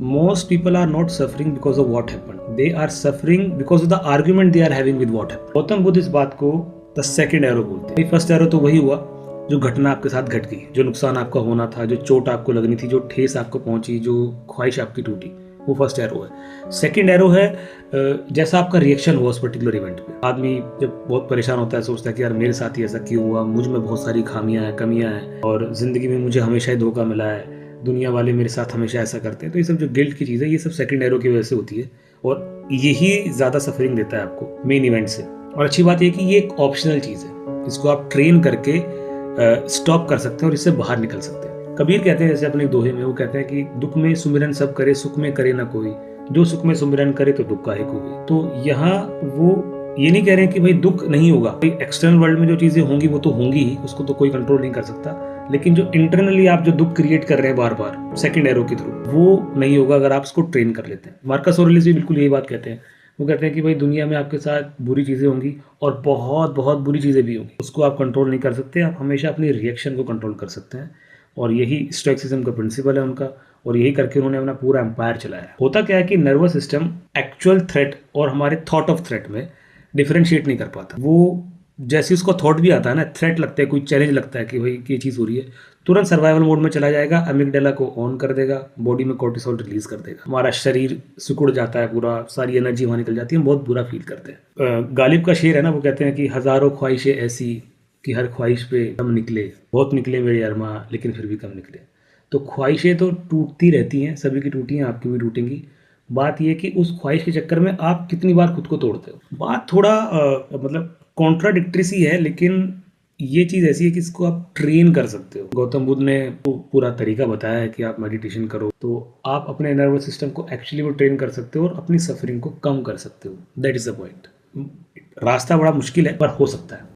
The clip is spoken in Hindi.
Most people are not suffering because of what happened. They are suffering because of the argument they are having with what happened. Gautam Buddha इस बात को द सेकेंड एरो बोलते हैं। फर्स्ट एरो तो वही हुआ जो घटना आपके साथ घट गई, जो नुकसान आपका होना था, जो चोट आपको लगनी थी, जो ठेस आपको पहुंची, जो ख्वाहिश आपकी टूटी, वो फर्स्ट एरो है। सेकेंड एरो है जैसा आपका रिएक्शन हुआ उस पर्टिकुलर इवेंट पे। आदमी जब बहुत परेशान होता है, सोचता है कि यार मेरे साथ ही ऐसा क्यों हुआ, मुझ में बहुत सारी खामियां हैं, कमियां हैं, और जिंदगी में मुझे हमेशा ही धोखा मिला है, दुनिया वाले मेरे साथ हमेशा ऐसा करते हैं। तो ये सब जो गिल्ट की चीज़ है, ये सब सेकंड एरो की वजह से होती है, और यही ज़्यादा सफरिंग देता है आपको मेन इवेंट से। और अच्छी बात यह कि ये एक ऑप्शनल चीज़ है, इसको आप ट्रेन करके स्टॉप कर सकते हैं और इससे बाहर निकल सकते हैं। कबीर कहते हैं, जैसे अपने दोहे में वो कहते हैं कि दुख में सुमिरन सब करे, सुख में करे ना कोई, जो सुख में सुमिरन करे तो दुख काहे को हुई। तो यहाँ वो ये नहीं कह रहे हैं कि भाई दुख नहीं होगा, भाई एक्सटर्नल वर्ल्ड में जो चीज़ें होंगी वो तो होंगी ही, उसको तो कोई कंट्रोल नहीं कर सकता, लेकिन जो इंटरनली आप जो दुख क्रिएट कर रहे हैं बार बार सेकंड एरो के थ्रू, वो नहीं होगा अगर आप उसको ट्रेन कर लेते हैं। मार्कस ऑरेलियस भी बिल्कुल यही बात कहते हैं। वो कहते हैं कि भाई दुनिया में आपके साथ बुरी चीज़ें होंगी और बहुत बहुत बुरी चीज़ें भी होंगी, उसको आप कंट्रोल नहीं कर सकते, आप हमेशा अपनी रिएक्शन को कंट्रोल कर सकते हैं। और यही स्टोइसिज्म का प्रिंसिपल है उनका, और यही करके उन्होंने अपना पूरा एम्पायर चलाया है। होता क्या है कि नर्वस सिस्टम एक्चुअल थ्रेट और हमारे थॉट ऑफ थ्रेट में डिफरेंशिएट नहीं कर पाता। वो जैसे उसको थॉट भी आता है ना, थ्रेट लगता है, कोई चैलेंज लगता है कि भाई ये चीज़ हो रही है, तुरंत सर्वाइवल मोड में चला जाएगा, अमिगडाला को ऑन कर देगा, बॉडी में कोर्टिसोल रिलीज कर देगा, हमारा शरीर सिकुड़ जाता है, पूरा सारी एनर्जी वहाँ निकल जाती है, हम बहुत बुरा फील करते हैं। गालिब का शेर है ना, वो कहते हैं कि हज़ारों ख्वाहिशें ऐसी कि हर ख्वाहिश पे कम निकले, बहुत निकले मेरे अरमा लेकिन फिर भी कम निकले। तो ख्वाहिशें तो टूटती रहती हैं, सभी की टूटी हैं, आपकी भी टूटेंगी। बात यह कि उस ख्वाहिश के चक्कर में आप कितनी बार खुद को तोड़ते हो। बात थोड़ा मतलब कॉन्ट्राडिक्टरी सी है, लेकिन ये चीज़ ऐसी है कि इसको आप ट्रेन कर सकते हो। गौतम बुद्ध ने पूरा तरीका बताया है कि आप मेडिटेशन करो, तो आप अपने नर्वस सिस्टम को एक्चुअली वो ट्रेन कर सकते हो और अपनी सफरिंग को कम कर सकते हो। That is the point. रास्ता बड़ा मुश्किल है पर हो सकता है।